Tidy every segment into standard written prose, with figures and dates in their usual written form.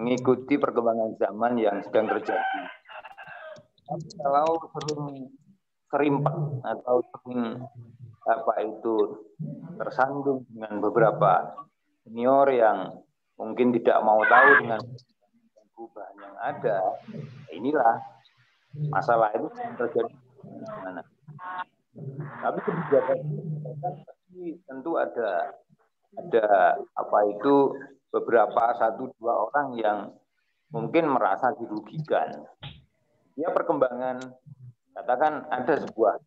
mengikuti perkembangan zaman yang sedang terjadi. Tapi kalau sering kerimpak atau sering tersandung dengan beberapa senior yang mungkin tidak mau tahu dengan perubahan yang ada, inilah masalah itu terjadi. Tapi kebijakan tentu ada beberapa 1-2 orang yang mungkin merasa dirugikan. Ya, perkembangan, katakan ada sebuah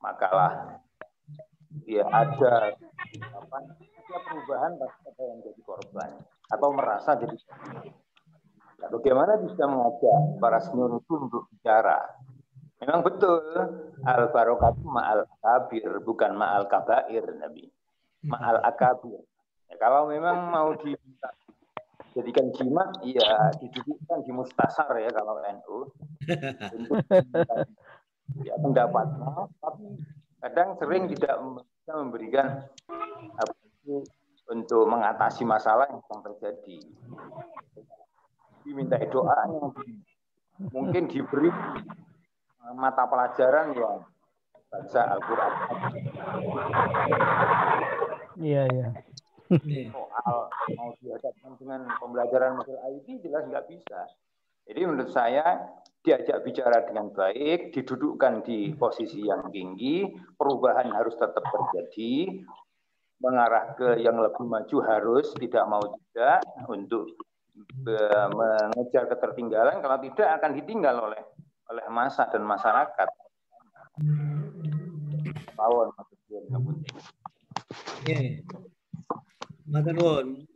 makalah, ya ada perubahan, pasti ada yang jadi korban atau merasa jadi korban. Nah, bagaimana bisa mengajak para senior itu untuk bicara? Memang betul, al-barokatu ma'al kabir, bukan ma'al kabair, Nabi. Ma'al akabir. Ya, kalau memang mau dijadikan jimat, iya didudukkan di mustasar ya kalau NU. Ya, pendapatnya, tapi kadang sering tidak bisa memberikan untuk mengatasi masalah yang sedang terjadi. Diminta doanya, mungkin diberi mata pelajaran yang baca Al-Quran. Iya. Soal mau dihadapkan dengan pembelajaran model IT jelas nggak bisa. Jadi menurut saya diajak bicara dengan baik, didudukkan di posisi yang tinggi, perubahan harus tetap terjadi, mengarah ke yang lebih maju harus, tidak mau juga untuk mengejar ketertinggalan, kalau tidak akan ditinggal oleh massa dan masyarakat.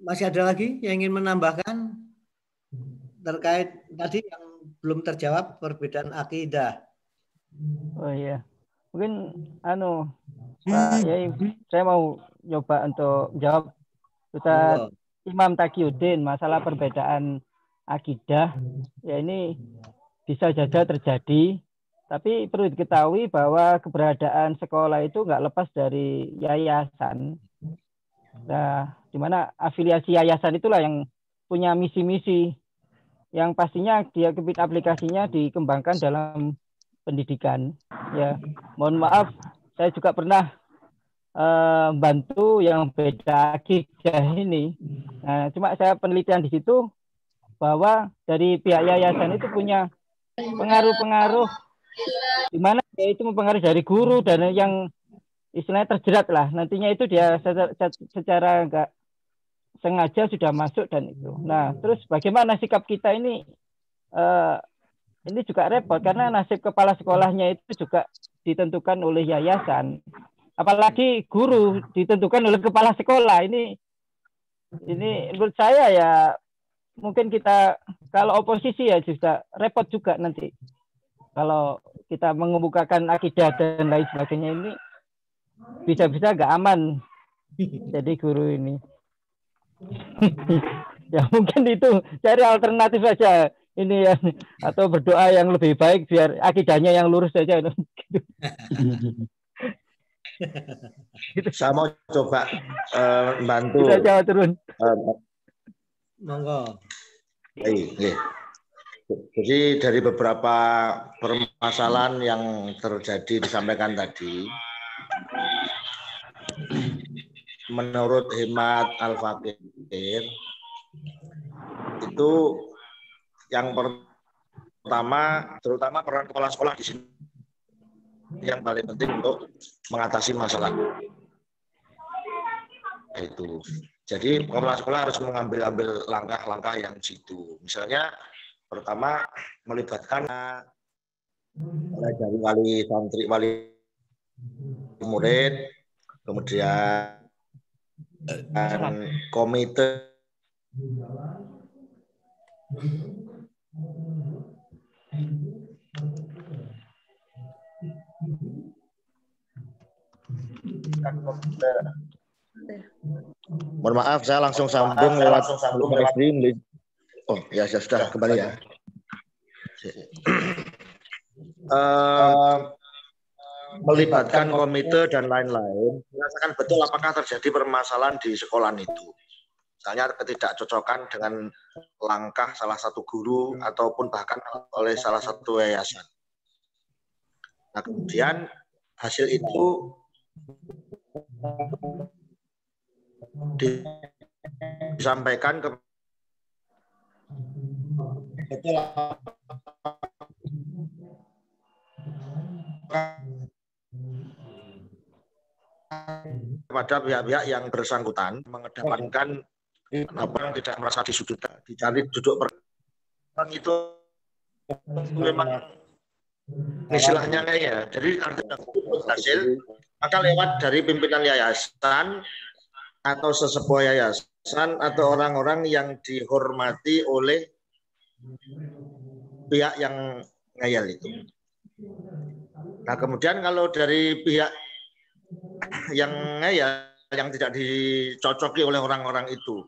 Masih ada lagi yang ingin menambahkan terkait tadi yang belum terjawab perbedaan akidah? Oh iya, mungkin Pak Yai, saya mau coba untuk jawab Ustaz Imam Taqiyuddin masalah perbedaan akidah. Ya ini bisa saja terjadi, tapi perlu diketahui bahwa keberadaan sekolah itu nggak lepas dari yayasan. Nah, di mana afiliasi yayasan itulah yang punya misi-misi yang pastinya dia aplikasinya dikembangkan dalam pendidikan. Ya, mohon maaf, saya juga pernah bantu yang beda akidah ini. Nah, cuma saya penelitian di situ bahwa dari pihak yayasan itu punya pengaruh-pengaruh di mana dia itu mempengaruhi dari guru dan yang istilahnya terjerat lah. Nantinya itu dia secara enggak sengaja sudah masuk dan itu. Nah, terus bagaimana sikap kita ini juga repot karena nasib kepala sekolahnya itu juga ditentukan oleh yayasan. Apalagi guru ditentukan oleh kepala sekolah. Ini menurut saya ya mungkin kita kalau oposisi ya juga repot juga nanti. Kalau kita mengemukakan akidah dan lain sebagainya ini bisa-bisa nggak aman jadi guru ini. Ya mungkin itu cari alternatif saja ini ya, atau berdoa yang lebih baik biar akidahnya yang lurus saja. Saya mau coba bantu. Kita jawab turun. Monggo. Jadi dari beberapa permasalahan yang terjadi disampaikan tadi, menurut hemat Al-Fakir itu yang pertama, terutama peran kepala sekolah di sini yang paling penting untuk mengatasi masalah itu. Jadi kepala sekolah harus mengambil langkah-langkah yang jitu. Misalnya pertama melibatkan mulai dari wali santri, wali murid, kemudian komite mohon maaf, saya langsung sambung lewat stream. Oh ya, sudah kembali ya. Melibatkan komite dan lain-lain, merasakan betul apakah terjadi permasalahan di sekolah itu. Misalnya ketidakcocokan dengan langkah salah satu guru ataupun bahkan oleh salah satu yayasan. Nah, kemudian hasil itu disampaikan ke kepada pihak-pihak yang bersangkutan, mengedepankan apa yang tidak merasa disudutkan, dicari duduk perang itu memang istilahnya ya. Jadi artinya hasil maka lewat dari pimpinan yayasan atau sesepuh yayasan atau orang-orang yang dihormati oleh pihak yang ngayal itu. Nah, kemudian kalau dari pihak yang ngayal yang tidak dicocoki oleh orang-orang itu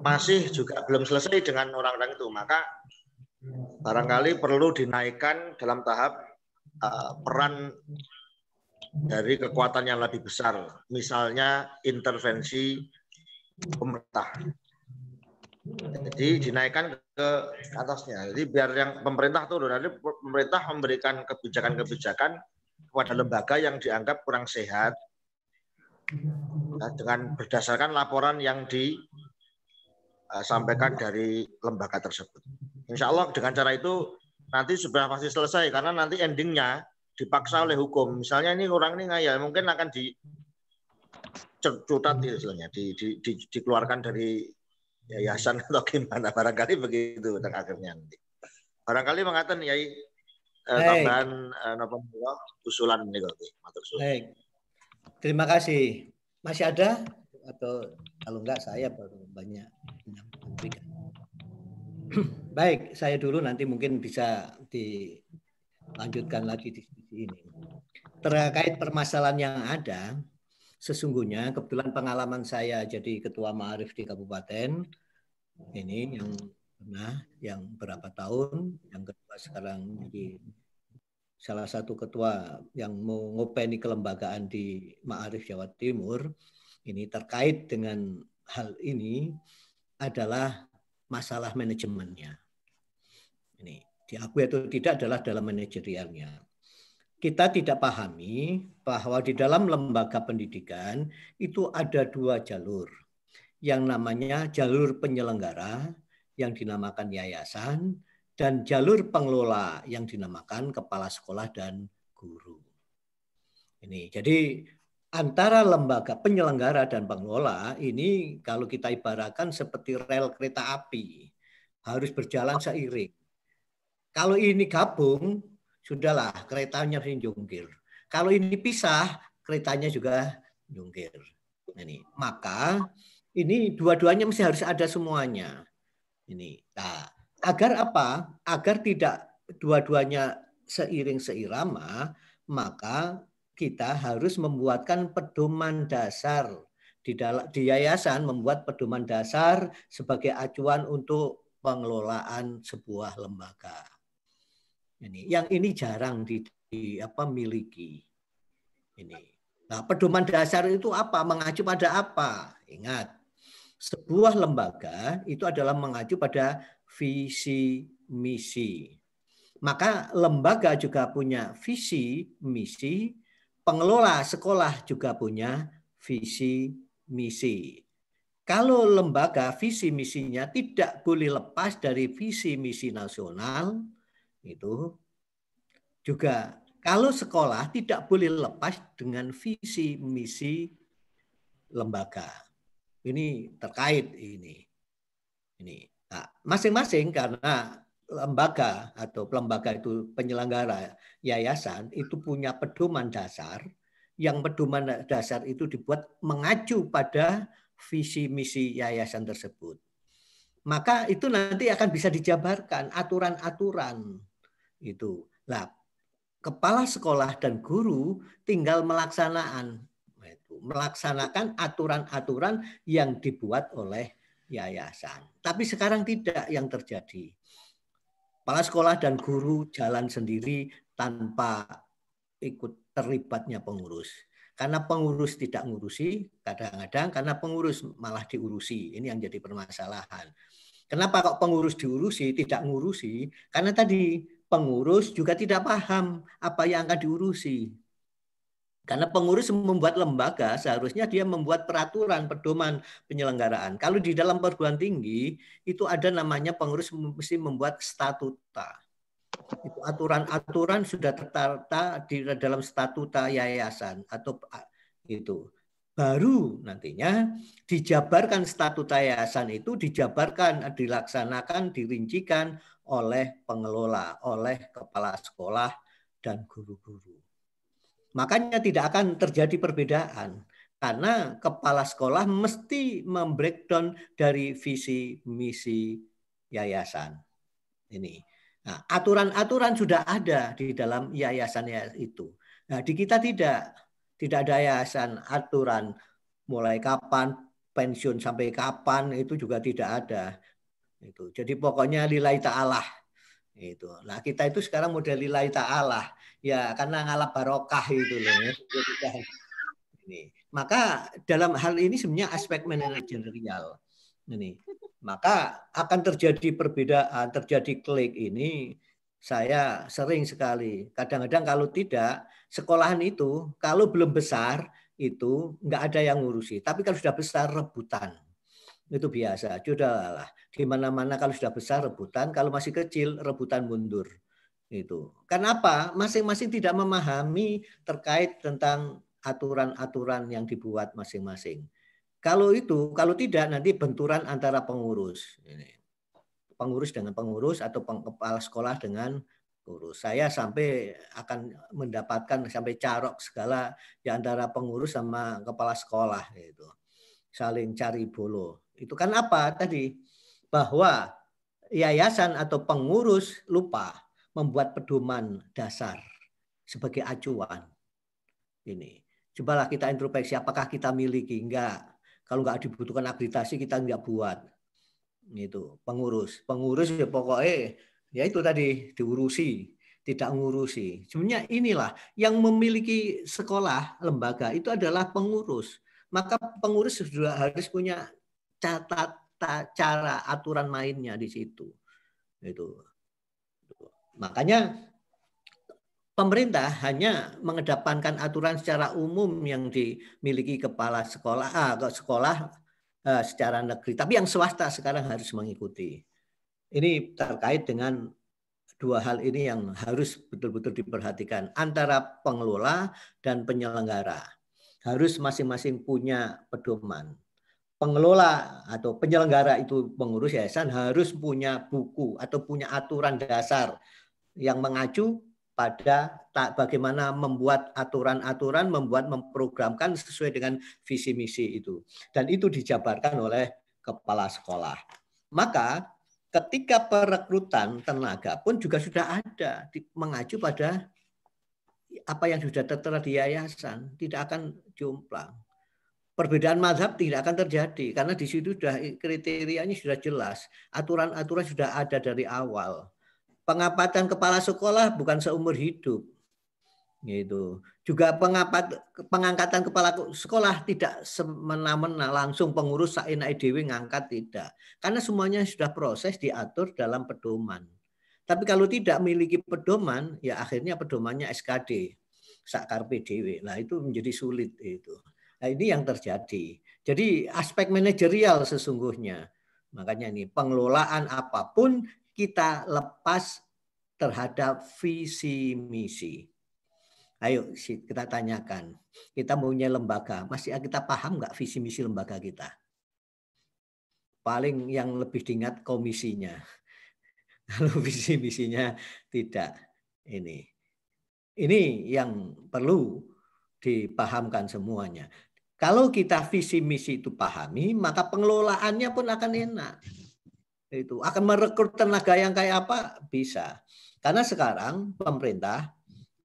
masih juga belum selesai dengan orang-orang itu, maka barangkali perlu dinaikkan dalam tahap peran dari kekuatan yang lebih besar, misalnya intervensi pemerintah. Jadi dinaikkan ke atasnya. Jadi biar yang pemerintah turun, nanti pemerintah memberikan kebijakan-kebijakan kepada lembaga yang dianggap kurang sehat, dengan berdasarkan laporan yang disampaikan dari lembaga tersebut. Insya Allah dengan cara itu nanti sudah pasti selesai, karena nanti endingnya dipaksa oleh hukum. Misalnya ini orang ini ngayal, mungkin akan dicutat istilahnya, dikeluarkan dari yayasan atau gimana, barangkali begitu akhirnya nanti. Barangkali mengatakan Yai tambahan usulan ini. Baik. Terima kasih. Masih ada atau kalau enggak saya baru banyak memberikan. Baik, saya dulu, nanti mungkin bisa dilanjutkan lagi diskusi ini. Terkait permasalahan yang ada, sesungguhnya kebetulan pengalaman saya jadi ketua Ma'arif di kabupaten ini yang berapa tahun, yang kedua sekarang jadi salah satu ketua yang mengopeni kelembagaan di Ma'arif Jawa Timur. Ini terkait dengan hal ini adalah masalah manajemennya. Ini diakui atau tidak adalah dalam manajerialnya. Kita tidak pahami bahwa di dalam lembaga pendidikan itu ada dua jalur. Yang namanya jalur penyelenggara yang dinamakan yayasan dan jalur pengelola yang dinamakan kepala sekolah dan guru. Ini jadi antara lembaga penyelenggara dan pengelola ini kalau kita ibaratkan seperti rel kereta api, harus berjalan seiring. Kalau ini gabung, sudahlah keretanya jungkir. Kalau ini pisah, keretanya juga jungkir. Ini maka ini dua-duanya mesti harus ada semuanya. Ini. Nah, agar apa? Agar tidak dua-duanya seiring seirama, maka kita harus membuatkan pedoman dasar di yayasan, membuat pedoman dasar sebagai acuan untuk pengelolaan sebuah lembaga. Yang ini jarang dimiliki. Ini. Nah, pedoman dasar itu apa? Mengacu pada apa? Ingat, sebuah lembaga itu adalah mengacu pada visi misi. Maka lembaga juga punya visi misi, pengelola sekolah juga punya visi misi. Kalau lembaga visi misinya tidak boleh lepas dari visi misi nasional, itu juga kalau sekolah tidak boleh lepas dengan visi misi lembaga. Ini terkait ini. Nah, masing-masing karena lembaga atau lembaga itu penyelenggara yayasan itu punya pedoman dasar, yang pedoman dasar itu dibuat mengacu pada visi misi yayasan tersebut. Maka itu nanti akan bisa dijabarkan aturan-aturan itu. Nah, kepala sekolah dan guru tinggal melaksanakan aturan-aturan yang dibuat oleh yayasan. Tapi sekarang tidak yang terjadi. Kepala sekolah dan guru jalan sendiri tanpa ikut terlibatnya pengurus. Karena pengurus tidak ngurusi, kadang-kadang karena pengurus malah diurusi. Ini yang jadi permasalahan. Kenapa kok pengurus diurusi, tidak ngurusi? Karena tadi pengurus juga tidak paham apa yang akan diurusi. Karena pengurus membuat lembaga, seharusnya dia membuat peraturan, pedoman penyelenggaraan. Kalau di dalam perguruan tinggi, itu ada namanya pengurus mesti membuat statuta. Itu aturan-aturan sudah tertata di dalam statuta yayasan atau itu. Baru nantinya dijabarkan statuta yayasan itu, dijabarkan, dilaksanakan, dirincikan oleh pengelola, oleh kepala sekolah dan guru-guru. Makanya tidak akan terjadi perbedaan karena kepala sekolah mesti membreakdown dari visi misi yayasan ini. Nah, aturan-aturan sudah ada di dalam yayasan itu. Nah, di kita tidak ada yayasan aturan mulai kapan pensiun sampai kapan itu juga tidak ada. Itu. Jadi pokoknya lillahi ta'ala. Itu. Nah, kita itu sekarang model lillahi ta'ala. Ya, karena ngalap barokah itu loh. Ini. Maka dalam hal ini sebenarnya aspek manajerial. Ini. Maka akan terjadi perbedaan, terjadi klik ini. Saya sering sekali. Kadang-kadang kalau tidak, sekolahan itu kalau belum besar itu nggak ada yang ngurusi. Tapi kalau sudah besar rebutan. Itu biasa. Sudahlah. Di mana-mana kalau sudah besar rebutan, kalau masih kecil rebutan mundur. Itu. Kenapa? Masing-masing tidak memahami terkait tentang aturan-aturan yang dibuat masing-masing. Kalau tidak nanti benturan antara pengurus. Pengurus dengan pengurus atau kepala sekolah dengan pengurus. Saya sampai akan mendapatkan sampai carok segala di antara pengurus sama kepala sekolah itu. Saling cari bolo. Itu kan apa tadi? Bahwa yayasan atau pengurus lupa membuat pedoman dasar sebagai acuan. Ini. Cobalah kita introspeksi apakah kita miliki, enggak. Kalau nggak dibutuhkan akreditasi kita nggak buat. Itu pengurus ya pokoknya ya itu tadi diurusi, tidak ngurusi. Sebenarnya inilah yang memiliki sekolah lembaga itu adalah pengurus. Maka pengurus sudah harus punya cara aturan mainnya di situ. Itu. Makanya pemerintah hanya mengedepankan aturan secara umum yang dimiliki kepala sekolah, secara negeri. Tapi yang swasta sekarang harus mengikuti. Ini terkait dengan dua hal ini yang harus betul-betul diperhatikan antara pengelola dan penyelenggara. Harus masing-masing punya pedoman. Pengelola atau penyelenggara itu pengurus yayasan harus punya buku atau punya aturan dasar yang mengacu pada bagaimana membuat aturan-aturan, memprogramkan sesuai dengan visi misi itu. Dan itu dijabarkan oleh kepala sekolah. Maka ketika perekrutan tenaga pun juga sudah ada mengacu pada apa yang sudah tertera di yayasan, tidak akan jomplang. Perbedaan mazhab tidak akan terjadi karena di situ sudah kriterianya sudah jelas, aturan-aturan sudah ada dari awal. Pengangkatan kepala sekolah bukan seumur hidup. Gitu. Juga pengangkatan kepala sekolah tidak semena-mena langsung pengurus saenake dhewe ngangkat, tidak. Karena semuanya sudah proses diatur dalam pedoman. Tapi kalau tidak memiliki pedoman, ya akhirnya pedomannya SKD, sakarpe dhewe. Nah, itu menjadi sulit itu. Nah, ini yang terjadi. Jadi aspek manajerial sesungguhnya. Makanya ini pengelolaan apapun kita lepas terhadap visi misi. Ayo kita tanyakan, kita punya lembaga, masih kita paham nggak visi misi lembaga kita? Paling yang lebih diingat komisinya. Kalau visi misinya tidak. Ini yang perlu dipahamkan semuanya. Kalau kita visi misi itu pahami, maka pengelolaannya pun akan enak. Itu akan merekrut tenaga yang kayak apa bisa, karena sekarang pemerintah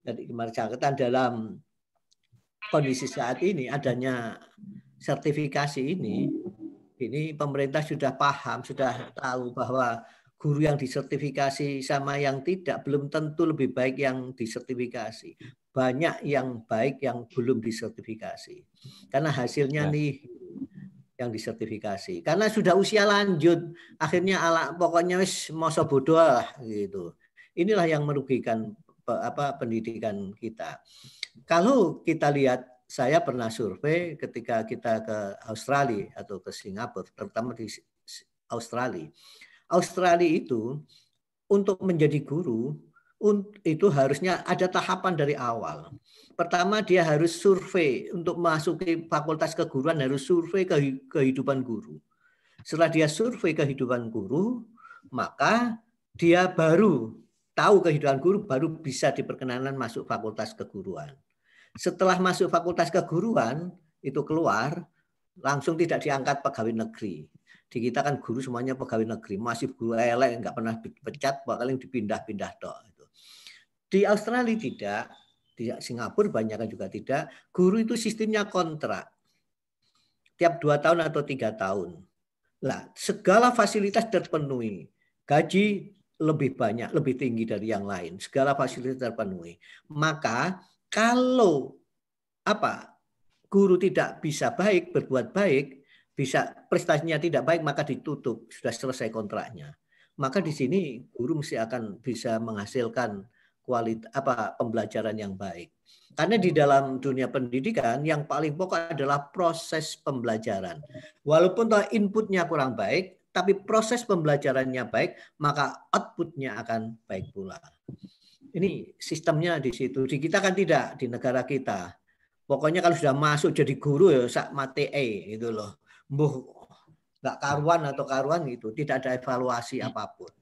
dari kemarin dalam kondisi saat ini adanya sertifikasi ini pemerintah sudah paham, sudah tahu bahwa guru yang disertifikasi sama yang tidak belum tentu lebih baik yang disertifikasi. Banyak yang baik yang belum disertifikasi. Karena hasilnya nih yang disertifikasi. Karena sudah usia lanjut, akhirnya pokoknya wis masa bodoh lah gitu. Inilah yang merugikan pendidikan kita. Kalau kita lihat, saya pernah survei ketika kita ke Australia atau ke Singapura, terutama di Australia. Australia itu untuk menjadi guru itu harusnya ada tahapan dari awal. Pertama dia harus survei untuk memasuki fakultas keguruan, harus survei kehidupan guru. Setelah dia survei kehidupan guru, maka dia baru tahu kehidupan guru, baru bisa diperkenankan masuk fakultas keguruan. Setelah masuk fakultas keguruan, itu keluar, langsung tidak diangkat pegawai negeri. Di kita kan guru semuanya pegawai negeri, masih guru elek, nggak pernah dipecat, bakal dipindah-pindah toh. Di Australia tidak, di Singapura banyak juga tidak. Guru itu sistemnya kontrak, tiap 2 tahun atau 3 tahun. Nah, segala fasilitas terpenuhi, gaji lebih banyak, lebih tinggi dari yang lain, segala fasilitas terpenuhi. Maka kalau guru tidak bisa baik, berbuat baik, bisa prestasinya tidak baik, maka ditutup, sudah selesai kontraknya. Maka di sini guru mesti akan bisa menghasilkan kualitas pembelajaran yang baik. Karena di dalam dunia pendidikan yang paling pokok adalah proses pembelajaran. Walaupun inputnya kurang baik, tapi proses pembelajarannya baik, maka outputnya akan baik pula. Ini sistemnya di situ. Di kita kan tidak, di negara kita. Pokoknya kalau sudah masuk jadi guru ya sak mate gitu loh. Nggak karuan atau karuan gitu, tidak ada evaluasi apapun.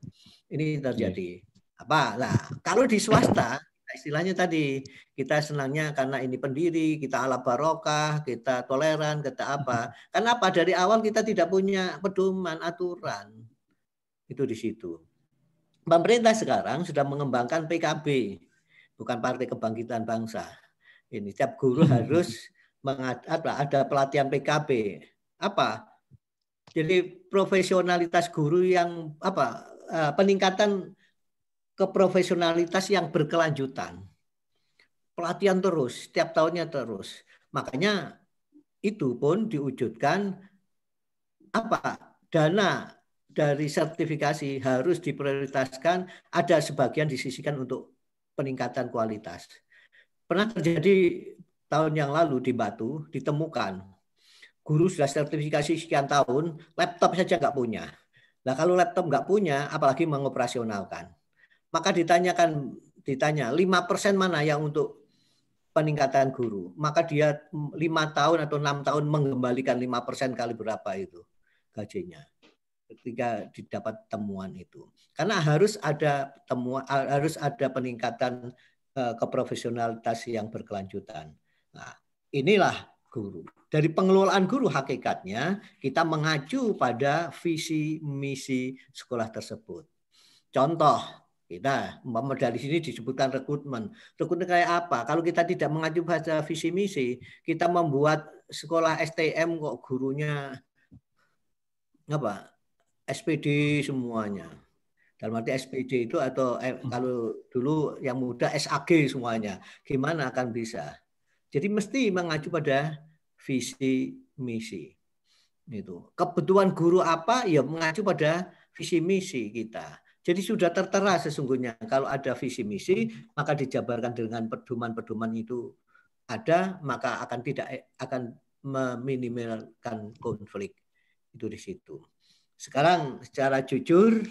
Ini terjadi. Nah, kalau di swasta, istilahnya tadi kita senangnya karena ini pendiri, kita ala barokah, kita toleran, kita apa. Kenapa? Dari awal kita tidak punya pedoman aturan. Itu di situ. Pemerintah sekarang sudah mengembangkan PKB, bukan Partai Kebangkitan Bangsa. Ini setiap guru harus ada pelatihan PKB. Jadi profesionalitas guru yang peningkatan keprofesionalitas yang berkelanjutan. Pelatihan terus, setiap tahunnya terus. Makanya itu pun diwujudkan dana dari sertifikasi harus diprioritaskan, ada sebagian disisihkan untuk peningkatan kualitas. Pernah terjadi tahun yang lalu di Batu, ditemukan guru sudah sertifikasi sekian tahun, laptop saja nggak punya. Nah kalau laptop nggak punya, apalagi mengoperasionalkan. Maka ditanya 5% mana yang untuk peningkatan guru. Maka dia 5 tahun atau 6 tahun mengembalikan 5% kali berapa itu gajinya. Ketika didapat temuan itu. Karena harus ada peningkatan keprofesionalitas yang berkelanjutan. Nah, inilah guru. Dari pengelolaan guru hakikatnya kita mengacu pada visi misi sekolah tersebut. Contoh, kita dari sini disebutkan rekrutmen. Rekrutmen kayak apa? Kalau kita tidak mengacu pada visi misi, kita membuat sekolah STM kok gurunya SPD semuanya. Dalam arti SPD itu atau kalau dulu yang muda SAG semuanya. Gimana akan bisa? Jadi mesti mengacu pada visi misi. Itu. Kebutuhan guru apa? Ya mengacu pada visi misi kita. Jadi sudah tertera sesungguhnya kalau ada visi misi, maka dijabarkan dengan pedoman-pedoman itu ada, maka akan meminimalkan konflik. Itu di situ. Sekarang secara jujur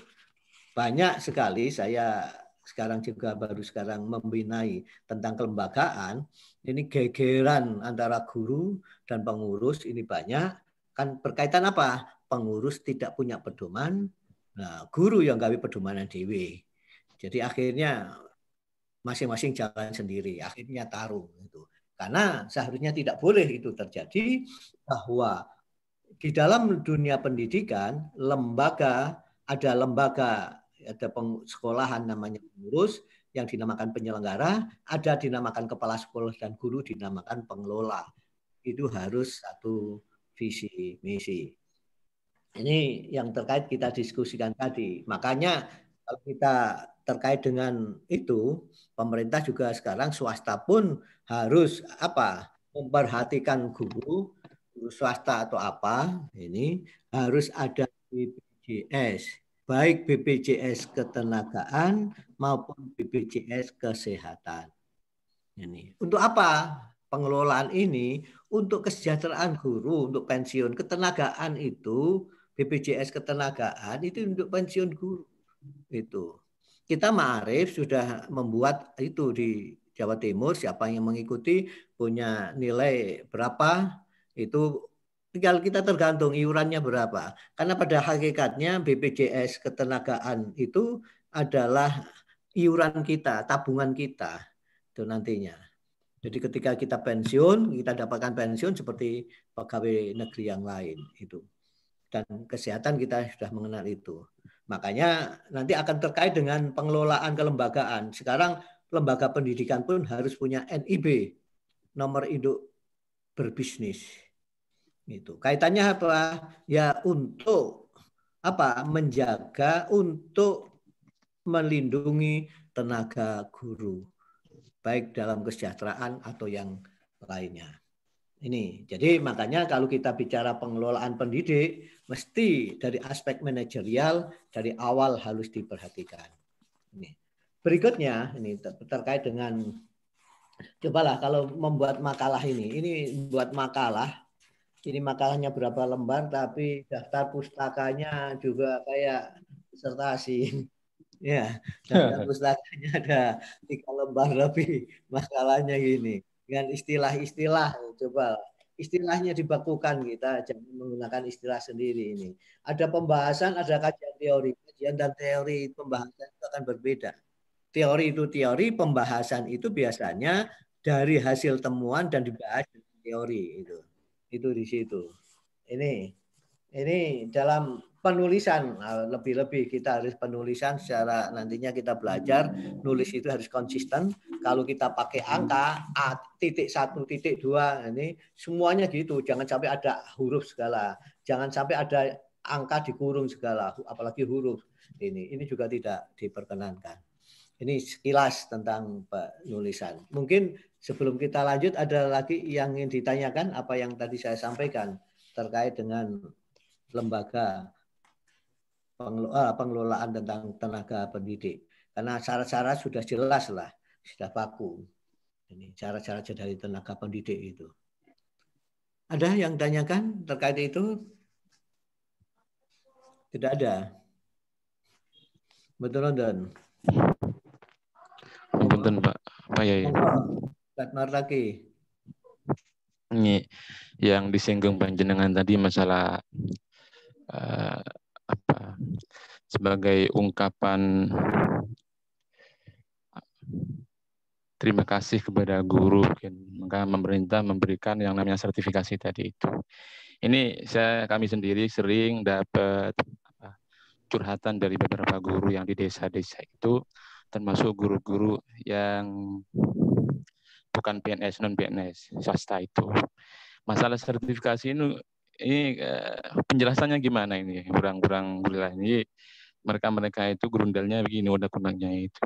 banyak sekali saya sekarang juga baru sekarang membinai tentang kelembagaan. Ini gegeran antara guru dan pengurus ini banyak. Kan berkaitan apa? Pengurus tidak punya pedoman, nah guru yang gawe pedomanan dewe. Jadi akhirnya masing-masing jalan sendiri, akhirnya tarung itu. Karena seharusnya tidak boleh itu terjadi, bahwa di dalam dunia pendidikan ada sekolahan namanya pengurus, yang dinamakan penyelenggara, ada dinamakan kepala sekolah dan guru dinamakan pengelola. Itu harus satu visi misi. Ini yang terkait kita diskusikan tadi. Makanya kalau kita terkait dengan itu, pemerintah juga sekarang swasta pun harus apa? Memperhatikan guru swasta atau apa, ini harus ada BPJS, baik BPJS ketenagaan maupun BPJS kesehatan. Ini untuk apa pengelolaan ini? Untuk kesejahteraan guru, untuk pensiun. Ketenagaan itu BPJS ketenagaan itu untuk pensiun guru. Itu kita Ma'arif sudah membuat itu di Jawa Timur, siapa yang mengikuti punya nilai berapa, itu tinggal kita tergantung iurannya berapa. Karena pada hakikatnya BPJS ketenagaan itu adalah iuran kita, tabungan kita itu nantinya. Jadi ketika kita pensiun, kita dapatkan pensiun seperti pegawai negeri yang lain itu. Dan kesehatan kita sudah mengenal itu. Makanya nanti akan terkait dengan pengelolaan kelembagaan. Sekarang lembaga pendidikan pun harus punya NIB, nomor induk berbisnis. Itu. Kaitannya apa? Ya untuk apa? Menjaga, untuk melindungi tenaga guru, baik dalam kesejahteraan atau yang lainnya. Ini, jadi makanya kalau kita bicara pengelolaan pendidik, mesti dari aspek manajerial dari awal harus diperhatikan. Ini. Berikutnya, ini terkait dengan, cobalah kalau membuat makalah ini buat makalah, ini makalahnya berapa lembar, tapi daftar pustakanya juga kayak disertasi. Ya, daftar pustakanya ada 3 lembar lebih makalahnya gini. Dengan istilah-istilah, coba istilahnya dibakukan, kita jangan menggunakan istilah sendiri ini. Ada pembahasan, ada kajian teori. Kajian dan teori pembahasan itu akan berbeda. Teori itu teori, pembahasan itu biasanya dari hasil temuan dan dibahas dengan teori itu. Itu di situ. Ini dalam penulisan, lebih-lebih kita harus penulisan secara nantinya kita belajar nulis itu harus konsisten. Kalau kita pakai angka A.1.2 ini semuanya gitu, jangan sampai ada huruf segala, jangan sampai ada angka dikurung segala, apalagi huruf. Ini juga tidak diperkenankan. Ini sekilas tentang penulisan. Mungkin sebelum kita lanjut ada lagi yang ingin ditanyakan apa yang tadi saya sampaikan terkait dengan lembaga pengelolaan tentang tenaga pendidik. Karena syarat-syarat sudah jelas lah, sudah baku. Ini syarat-syarat dari tenaga pendidik itu. Ada yang tanyakan terkait itu? Tidak ada. Betul, Don? Betul, Pak. Pak Yai. lagi. Ini yang disinggung panjenengan tadi masalah sebagai ungkapan terima kasih kepada guru, maka pemerintah memberikan yang namanya sertifikasi tadi itu. Ini kami sendiri sering dapat curhatan dari beberapa guru yang di desa-desa itu, termasuk guru-guru yang bukan PNS, non PNS, swasta itu. Masalah sertifikasi ini penjelasannya gimana ini? Kurang ini mereka itu grundalnya begini, udah kembangnya itu.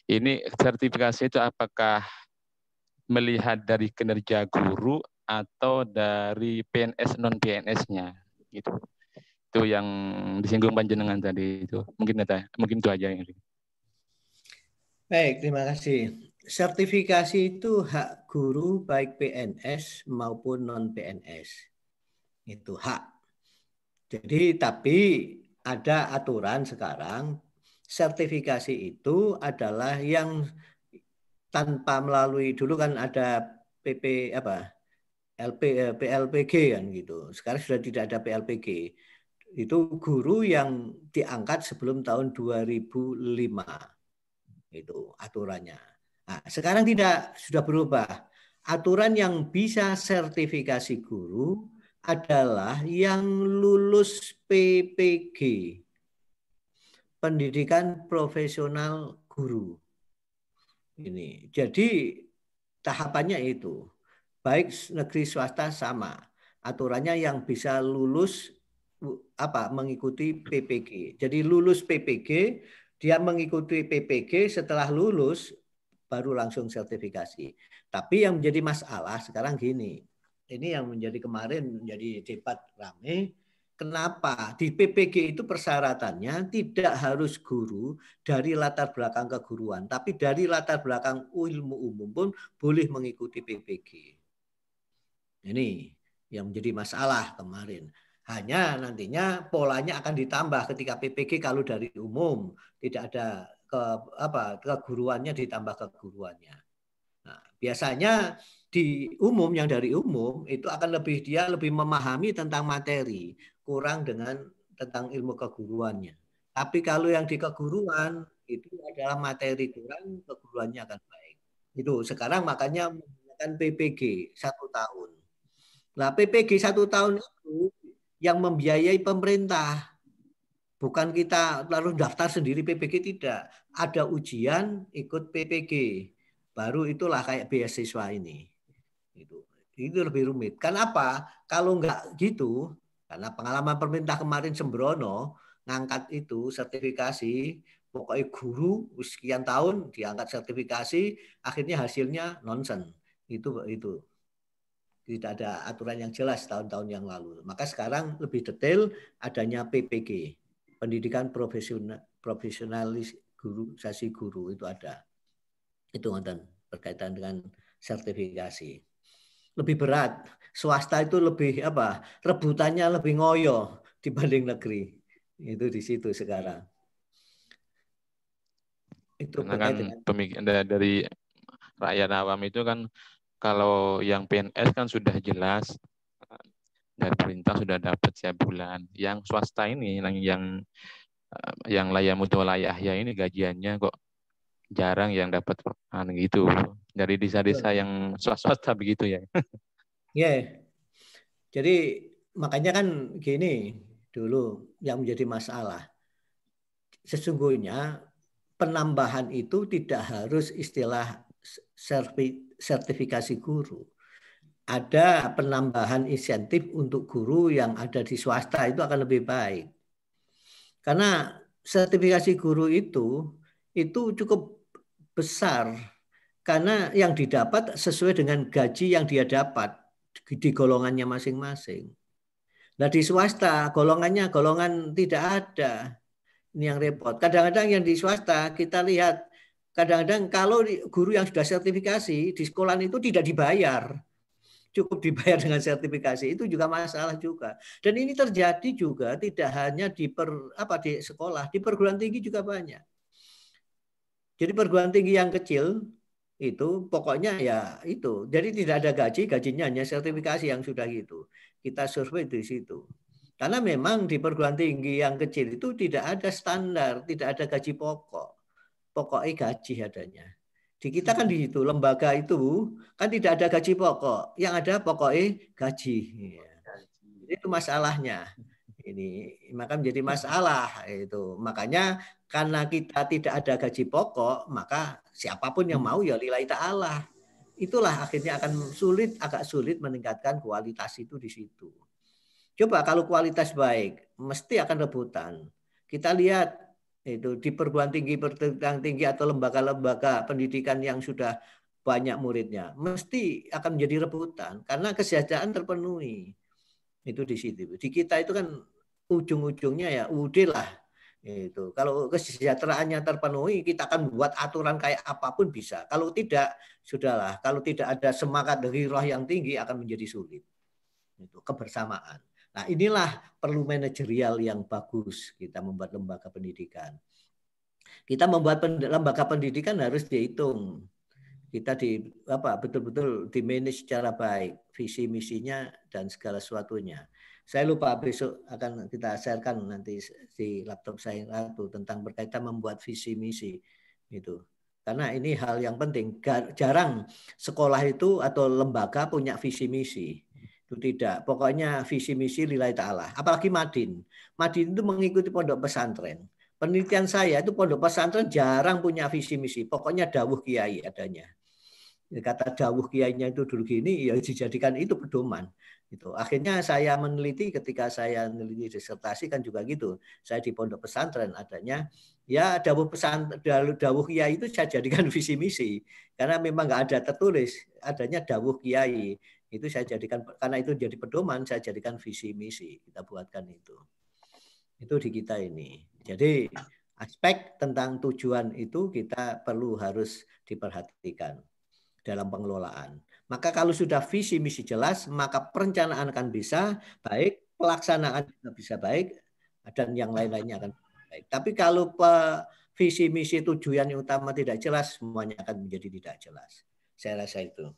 Ini sertifikasi itu apakah melihat dari kinerja guru atau dari PNS non PNS-nya gitu. Itu yang disinggung panjenengan tadi itu. Mungkin itu aja yang. Baik, terima kasih. Sertifikasi itu hak guru baik PNS maupun non PNS. Itu hak. Jadi tapi ada aturan sekarang, sertifikasi itu adalah yang tanpa melalui, dulu kan ada PLPG kan gitu. Sekarang sudah tidak ada PLPG. Itu guru yang diangkat sebelum tahun 2005. Itu aturannya. Nah, sekarang tidak, sudah berubah. Aturan yang bisa sertifikasi guru adalah yang lulus PPG, pendidikan profesional guru. Ini. Jadi tahapannya itu. Baik negeri swasta sama. Aturannya yang bisa lulus mengikuti PPG. Jadi lulus PPG, dia mengikuti PPG, setelah lulus baru langsung sertifikasi. Tapi yang menjadi masalah sekarang gini, ini yang menjadi kemarin menjadi debat rame. Kenapa? Di PPG itu persyaratannya tidak harus guru dari latar belakang keguruan, tapi dari latar belakang ilmu umum pun boleh mengikuti PPG. Ini yang menjadi masalah kemarin. Hanya nantinya polanya akan ditambah ketika PPG kalau dari umum tidak ada keguruannya ditambah keguruannya. Nah, biasanya di umum yang dari umum itu akan dia lebih memahami tentang materi, kurang dengan tentang ilmu keguruannya. Tapi kalau yang di keguruan itu adalah materi kurang, keguruannya akan baik. Itu sekarang makanya menggunakan PPG 1 tahun. Nah, PPG 1 tahun itu yang membiayai pemerintah. Bukan kita lalu daftar sendiri PPG, tidak. Ada ujian ikut PPG. Baru itulah kayak beasiswa ini. Itu lebih rumit. Kenapa? Kalau enggak gitu, karena pengalaman pemerintah kemarin sembrono, ngangkat itu sertifikasi, pokoknya guru sekian tahun diangkat sertifikasi, akhirnya hasilnya nonsen. Itu. Tidak ada aturan yang jelas tahun-tahun yang lalu. Maka sekarang lebih detail adanya PPG, pendidikan profesionalisasi guru itu ada. Itu berkaitan dengan sertifikasi. Lebih berat, swasta itu lebih rebutannya lebih ngoyo dibanding negeri. Itu di situ sekarang. Itu kan pemikiran dari rakyat awam itu kan, kalau yang PNS kan sudah jelas dari pemerintah sudah dapat setiap bulan. Yang swasta ini yang layamutolayah ya ini gajiannya kok jarang yang dapat gitu. Dari desa-desa yang swasta begitu ya. Ya. Jadi makanya kan gini dulu yang menjadi masalah. Sesungguhnya penambahan itu tidak harus istilah sertifikasi guru. Ada penambahan insentif untuk guru yang ada di swasta itu akan lebih baik. Karena sertifikasi guru itu cukup besar. Karena yang didapat sesuai dengan gaji yang dia dapat di golongannya masing-masing. Nah di swasta golongan tidak ada. Ini yang repot. Kadang-kadang yang di swasta kita lihat, kadang-kadang kalau guru yang sudah sertifikasi di sekolah itu tidak dibayar. Cukup dibayar dengan sertifikasi, itu juga masalah juga. Dan ini terjadi juga tidak hanya di sekolah, di perguruan tinggi juga banyak. Jadi perguruan tinggi yang kecil itu pokoknya ya itu. Jadi tidak ada gajinya hanya sertifikasi yang sudah gitu. Kita survei di situ. Karena memang di perguruan tinggi yang kecil itu tidak ada standar, tidak ada gaji pokok. Pokoknya gaji adanya. Di kita kan di situ, lembaga itu kan tidak ada gaji pokok. Yang ada pokoknya gaji. Itu masalahnya. Ini maka menjadi masalah itu. Makanya karena kita tidak ada gaji pokok, maka siapapun yang mau ya lillahi ta'ala. Itulah akhirnya akan agak sulit meningkatkan kualitas itu di situ. Coba kalau kualitas baik, mesti akan rebutan. Kita lihat itu di perguruan tinggi atau lembaga-lembaga pendidikan yang sudah banyak muridnya, mesti akan menjadi rebutan karena kesejahteraan terpenuhi. Itu di situ. Di kita itu kan ujung-ujungnya ya lah. Itu. Kalau kesejahteraannya terpenuhi, kita akan buat aturan kayak apapun bisa. Kalau tidak, sudahlah. Kalau tidak ada semangat dari roh yang tinggi akan menjadi sulit. Itu kebersamaan. Nah inilah perlu manajerial yang bagus kita membuat lembaga pendidikan. Kita membuat lembaga pendidikan harus dihitung. Kita betul-betul di-manage secara baik, visi misinya dan segala sesuatunya. Saya lupa besok akan kita sharekan nanti di laptop saya tentang berkaitan membuat visi misi itu. Karena ini hal yang penting. Jarang sekolah itu atau lembaga punya visi misi. Tidak, pokoknya visi misi lillahi ta'ala. Apalagi Madin. Madin itu mengikuti pondok pesantren. Penelitian saya itu pondok pesantren jarang punya visi misi. Pokoknya dawuh kiai adanya. Kata dawuh kiainya itu dulu gini, ya dijadikan itu pedoman. Itu. Akhirnya saya meneliti, ketika saya meneliti disertasi kan juga gitu. Saya di pondok pesantren adanya, ya dawuh dawuh kiai itu saya jadikan visi misi. Karena memang nggak ada tertulis, adanya dawuh kiai. Itu saya jadikan, karena itu jadi pedoman, saya jadikan visi misi. Kita buatkan itu. Itu di kita ini. Jadi aspek tentang tujuan itu kita perlu harus diperhatikan dalam pengelolaan. Maka kalau sudah visi misi jelas, maka perencanaan akan bisa baik, pelaksanaan juga bisa baik, dan yang lain-lainnya akan baik. Tapi kalau visi misi tujuan yang utama tidak jelas, semuanya akan menjadi tidak jelas. Saya rasa itu.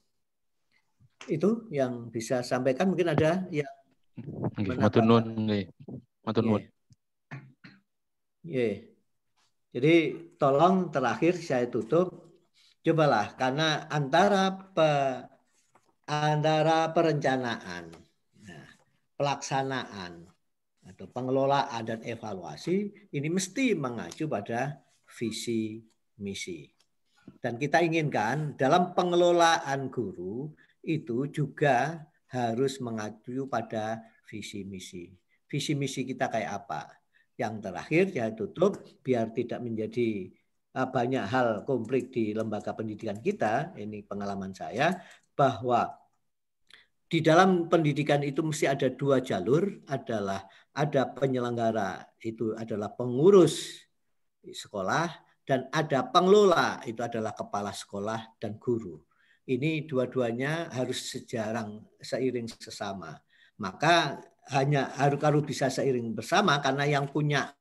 Itu yang bisa sampaikan. Mungkin ada yang Matur nuwun nggih. Matur nuwun. Jadi tolong terakhir saya tutup. Cobalah, karena antara perencanaan, pelaksanaan, atau pengelolaan dan evaluasi, ini mesti mengacu pada visi misi. Dan kita inginkan dalam pengelolaan guru itu juga harus mengacu pada visi misi. Visi misi kita kayak apa? Yang terakhir saya tutup, biar tidak menjadi banyak hal konflik di lembaga pendidikan kita, ini pengalaman saya, bahwa di dalam pendidikan itu mesti ada dua jalur, adalah ada penyelenggara, itu adalah pengurus sekolah, dan ada pengelola, itu adalah kepala sekolah dan guru. Ini dua-duanya harus seiring sesama. Maka hanya harus bisa seiring bersama, karena yang punya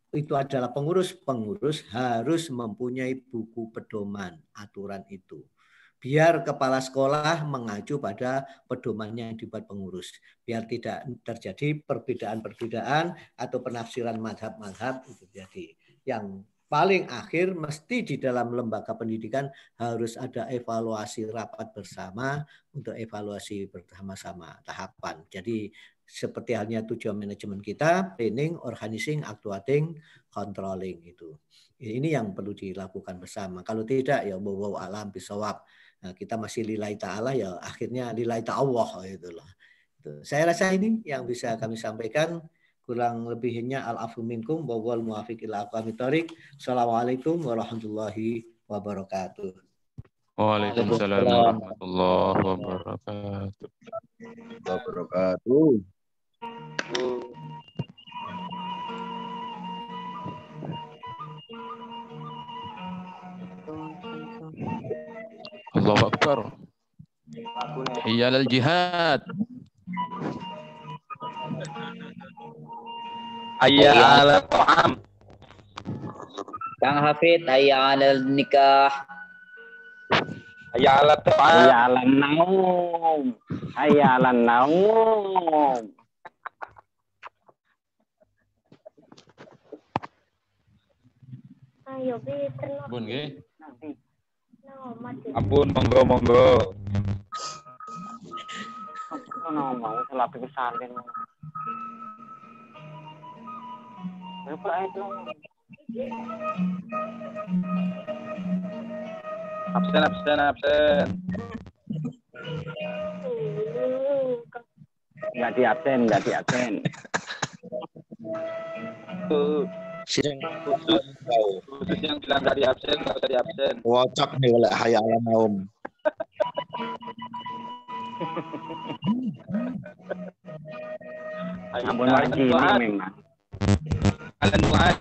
itu adalah pengurus harus mempunyai buku pedoman aturan itu. Biar kepala sekolah mengacu pada pedomannya yang dibuat pengurus. Biar tidak terjadi perbedaan-perbedaan atau penafsiran mazhab-mazhab itu jadi. Yang paling akhir mesti di dalam lembaga pendidikan harus ada evaluasi rapat bersama untuk evaluasi bersama-sama tahapan. Jadi seperti halnya tujuan manajemen kita, planning, organizing, actuating, controlling itu. Ini yang perlu dilakukan bersama. Kalau tidak ya wallahu alam bisawab. Nah, kita masih lillahi ta'ala ya akhirnya lillahi ta'allah gitu loh. Saya rasa ini yang bisa kami sampaikan. Kurang lebihnya al-afu minkum wa wal muwafiq ila aqwamit thoriq. Assalamualaikum warahmatullahi wabarakatuh. Waalaikumsalam warahmatullahi wabarakatuh. Allahu Akbar. Iyalal jihad. Hayya 'alal ta'am. Kang Hafid, hayya 'alal nikah. Hayya 'alal ta'am. Hayya 'alan naum. Hayya 'alan naum. Ayo, Peter. Bun nggih. Ampun, monggo. Mau selap kesalin. Apa itu? Absen. Nggak di absen. Khusus yang bilang tadi absen, nggak tadi absen. Wocok nih oleh hayal naum. Ampun lagi ini memang. Kalian buat.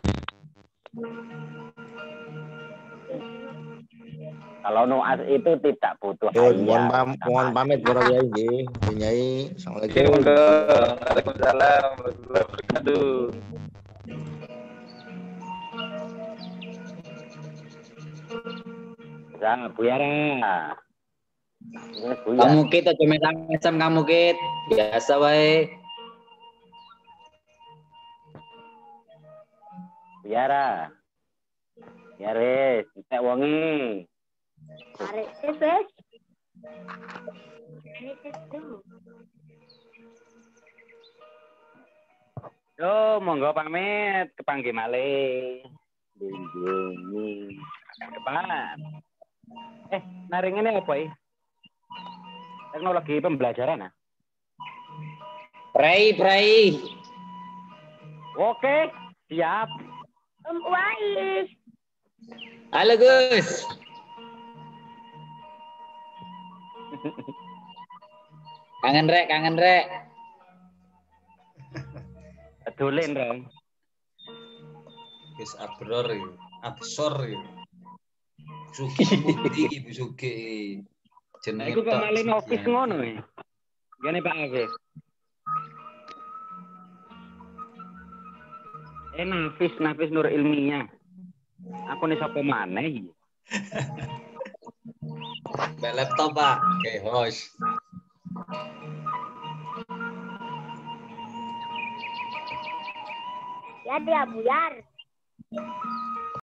Kalau nuas itu tidak butuh hayya. Mohon pamit para kiai nggih. Nyai, assalamualaikum. Waalaikumsalam warahmatullahi wabarakatuh. Jangan buyara. Kamu kita cuma mesam kamu kit. Biasa wae. Buyara. Ya res, kita wongi. Arek ses. Yo, monggo pamit kepanggih malih. Dinding. Depan. Naring ini apa ya? Teknologi pembelajaran, Pray. Oke, siap. Om Wais. Halo Gus. Kangen rek. Dolen, Rom. Wis absor ya. Suki bukti Ibu Suki. Jenenge Iku kok malih office ngono ya. Gane Pak Agus. Nafis Nur Ilmiah. Aku nih sapa maneh. Mbak laptop Pak, oke host. Ya dia buyar.